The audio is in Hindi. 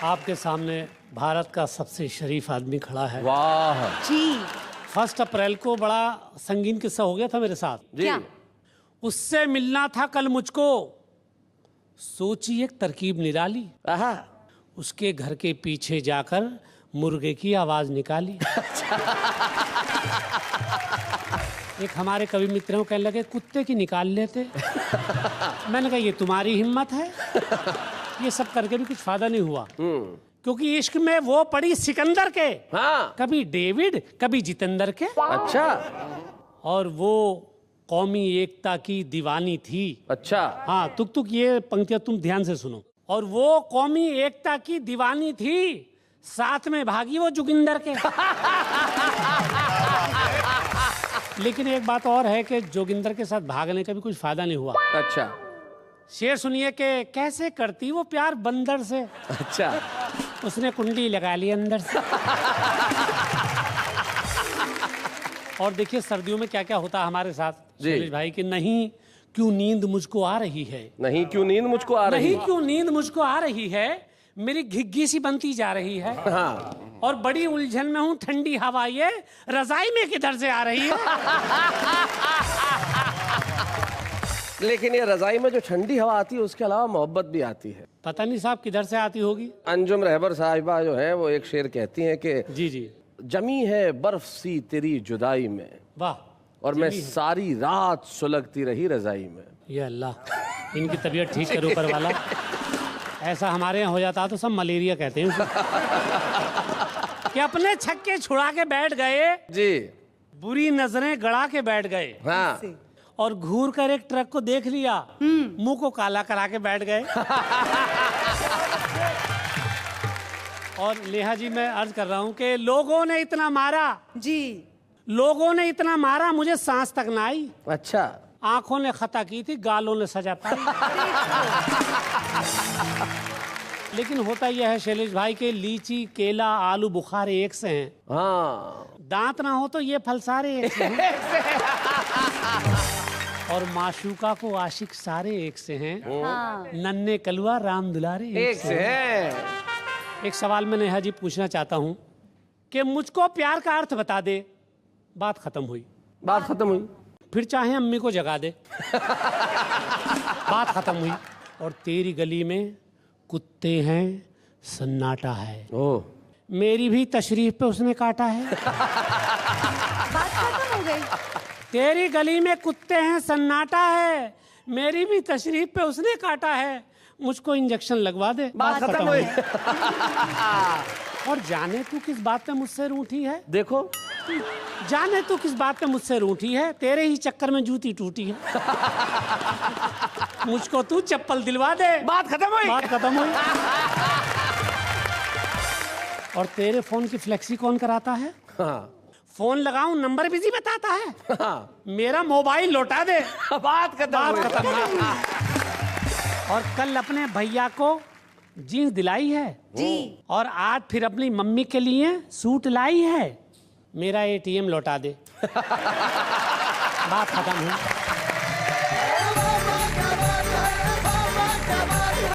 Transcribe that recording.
आपके सामने भारत का सबसे शरीफ आदमी खड़ा है। वाह जी। 1 अप्रैल को बड़ा संगीन किस्सा हो गया था मेरे साथ। जी। क्या? उससे मिलना था कल मुझको, सोची एक तरकीब निराली। आहा। उसके घर के पीछे जाकर मुर्गे की आवाज निकाली। एक हमारे कवि मित्रों कहने लगे कुत्ते की निकाल लेते। मैंने कहा ये तुम्हारी हिम्मत है? ये सब करके भी कुछ फायदा नहीं हुआ, क्योंकि इश्क में वो पड़ी सिकंदर के, हाँ। कभी डेविड कभी जितेंद्र के। अच्छा और वो कौमी एकता की दीवानी थी। अच्छा। हाँ, तुक तुक ये पंक्तियां तुम ध्यान से सुनो। और वो कौमी एकता की दीवानी थी, साथ में भागी वो जोगिंदर के। लेकिन एक बात और है कि जोगिंदर के साथ भागने का भी कुछ फायदा नहीं हुआ। अच्छा शेर सुनिए कि कैसे करती वो प्यार बंदर से। अच्छा। उसने कुंडी लगा ली अंदर से। और देखिए सर्दियों में क्या क्या होता है हमारे साथ शैलेश भाई कि नहीं क्यों नींद मुझको आ रही है, नहीं क्यों नींद मुझको आ रही नहीं क्यों नींद मुझको आ रही है, मेरी घिग्गी सी बनती जा रही है। हाँ। और बड़ी उलझन में हूँ, ठंडी हवा ये रजाई में किधर से आ रही है। लेकिन ये रजाई में जो ठंडी हवा आती है उसके अलावा मोहब्बत भी आती है। पता नहीं साहब किधर से आती होगी। अंजुम रहबर साहिबा जो है वो एक शेर कहती हैं कि जी जी, जमी है बर्फ सी तेरी जुदाई में, वाह। और मैं सारी रात सुलगती रही रजाई में। ये अल्लाह इनकी तबीयत ठीक करे ऊपर वाला। ऐसा हमारे यहाँ हो जाता तो सब मलेरिया कहते हैं उसे। कि अपने छक्के छुड़ा के बैठ गए जी। बुरी नजरें गड़ा के बैठ गए। हाँ। और घूर कर एक ट्रक को देख लिया, मुंह को काला करा के बैठ गए। और नेहा जी मैं अर्ज कर रहा हूं कि लोगों ने इतना मारा, जी। लोगों ने इतना मारा मुझे सांस तक ना आई। अच्छा। आंखों ने खता की थी, गालों ने सजा पाई। लेकिन होता यह है शैलेश भाई के लीची केला आलू बुखारे एक से हैं। हाँ। दांत ना हो तो ये फल सारे एक से हैं। और माशूका को आशिक सारे एक से हैं। हाँ। नन्हे कलवा राम दुलारे एक से है। एक सवाल मैं नेहा जी पूछना चाहता हूँ कि मुझको प्यार का अर्थ बता दे। बात खत्म हुई। बात खत्म हुई। फिर चाहे अम्मी को जगा दे। बात खत्म हुई। और तेरी गली में कुत्ते हैं सन्नाटा है, ओह। मेरी भी तशरीफ पे उसने काटा है। बात खत्म हो गई। तेरी गली में कुत्ते हैं सन्नाटा है, मेरी भी तशरीफ पे उसने काटा है, मुझको इंजेक्शन लगवा दे। बात खत्म हुई। और जाने तू किस बात पे मुझसे रूठी है, देखो जाने तू किस बात पे मुझसे रूठी है, तेरे ही चक्कर में जूती टूटी है। मुझको तू चप्पल दिलवा दे। बात खत्म हुई। बात खत्म हुई। और तेरे फोन की फ्लेक्सी कौन कराता है? हाँ। फोन लगाऊं नंबर बिजी बताता है। हाँ। मेरा मोबाइल लौटा दे। बात खत्म बात हुई। खत्म हुई। और कल अपने भैया को जीन्स दिलाई है जी। और आज फिर अपनी मम्मी के लिए सूट लाई है, मेरा एटीएम लौटा दे। बात खत्म हुई।